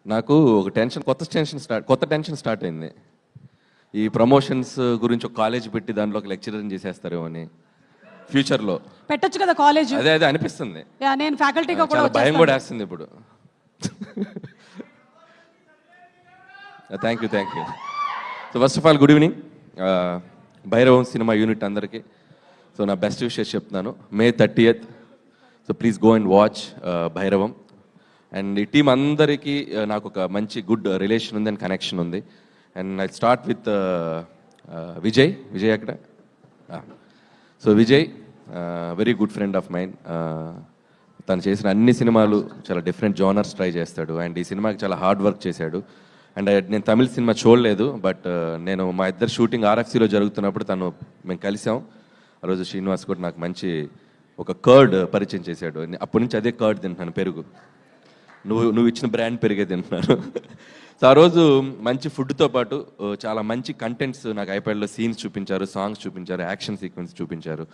నాకు ఒక కొత్త టెన్షన్ స్టార్ట్ అయింది. ఈ ప్రమోషన్స్ గురించి ఒక కాలేజ్ పెట్టి దాంట్లో ఒక లెక్చరర్ చేసేస్తారేమో అని ఫ్యూచర్లో పెట్టొచ్చు కదా కాలేజ్. అదే అనిపిస్తుంది. నేను ఫ్యాకల్టీగా కూడా భయం కూడా వేస్తుంది ఇప్పుడు. Thank you. So first of all good evening Bhairavam సినిమా యూనిట్ అందరికీ. సో నా బెస్ట్ విషెస్ చెప్తున్నాను. May 30th. So please go and watch Bhairavam. And ఈ టీం అందరికీ నాకు ఒక మంచి గుడ్ రిలేషన్ ఉంది అండ్ కనెక్షన్ ఉంది. And I start with Vijay అక్కడ. So Vijay very good friend of mind. తను చేసిన అన్ని సినిమాలు చాలా డిఫరెంట్ జోనర్స్ ట్రై చేస్తాడు. అండ్ ఈ సినిమాకి చాలా హార్డ్ వర్క్ చేశాడు. అండ్ నేను తమిళ సినిమా చూడలేదు, బట్ నేను మా ఇద్దరు షూటింగ్ RFCలో జరుగుతున్నప్పుడు మేము కలిసాం. ఆ రోజు శ్రీనివాస్ కూడా నాకు మంచి ఒక కర్డ్ పరిచయం చేశాడు. అప్పటి నుంచి అదే కర్డ్ తింటున్నాను, పెరుగు. నువ్వు ఇచ్చిన బ్రాండ్ పెరిగే తింటున్నాను. సో ఆ రోజు మంచి ఫుడ్తో పాటు చాలా మంచి కంటెంట్స్ నాకు ఐప్యాడ్లో సీన్స్ చూపించారు, సాంగ్స్ చూపించారు, యాక్షన్ సీక్వెన్స్ చూపించారు.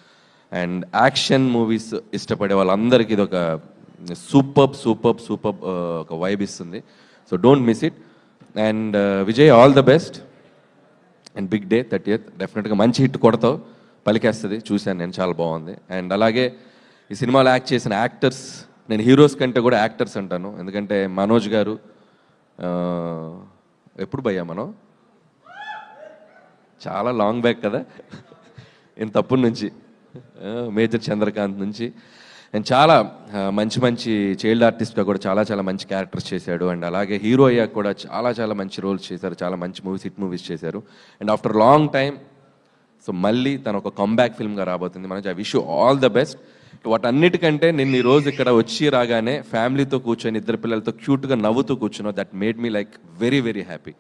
అండ్ యాక్షన్ మూవీస్ ఇష్టపడే వాళ్ళందరికీ ఇది ఒక సూపర్ ఒక వైబ్ ఇస్తుంది. So don't miss it. And Vijay, all the best. And big day 30th. డెఫినెట్గా మంచి హిట్ కొడతావు, పలికేస్తుంది. చూశాను నేను, చాలా బాగుంది. అండ్ అలాగే ఈ సినిమాలో యాక్ట్ చేసిన యాక్టర్స్, నేను హీరోస్ కంటే కూడా యాక్టర్స్ అంటాను. ఎందుకంటే మనోజ్ గారు ఎప్పుడు భయ్యా మనం చాలా లాంగ్ బ్యాక్ కదా, ఇంత తప్పుడు నుంచి మేజర్ చంద్రకాంత్ నుంచి. అండ్ చాలా మంచి చైల్డ్ ఆర్టిస్ట్గా కూడా చాలా మంచి క్యారెక్టర్స్ చేశాడు. అండ్ అలాగే హీరో అయ్యాక కూడా చాలా మంచి రోల్స్ చేశారు, చాలా మంచి హిట్ మూవీస్ చేశారు. And after long time so మళ్ళీ తను ఒక కంబ్యాక్ ఫిల్మ్గా రాబోతుంది. మనకి I wish you all the best. వాటన్నిటికంటే నేను ఈరోజు ఇక్కడ వచ్చి రాగానే ఫ్యామిలీతో కూర్చొని ఇద్దరు పిల్లలతో క్యూట్గా నవ్వుతూ కూర్చున్నావు. That made me like very happy.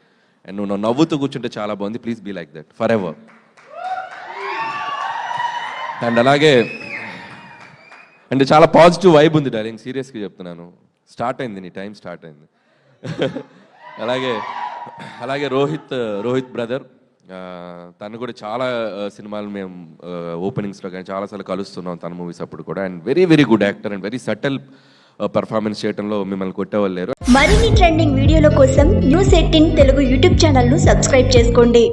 And నువ్వు నవ్వుతూ కూర్చుంటే చాలా బాగుంది. Please be like that forever. And అలాగే అంటే చాలా పాజిటివ్ వైబ్ ఉంది డార్లింగ్, సీరియస్గా చెప్తున్నాను. స్టార్ట్ అయింది, నీ టైం స్టార్ట్ అయింది. అలాగే రోహిత్ బ్రదర్, తను కూడా చాలా సినిమాలు మేము ఓపెనింగ్స్లో కానీ చాలాసార్లు కలుస్తున్నాం తన మూవీస్ అప్పుడు కూడా. And very good actor and very subtle performance చేయడంలో మిమ్మల్ని కొట్టేవాళ్ళు లేరు. మరిన్ని ట్రెండింగ్ వీడియోల కోసం News 18 తెలుగు యూట్యూబ్ ఛానల్ను సబ్స్క్రైబ్ చేసుకోండి.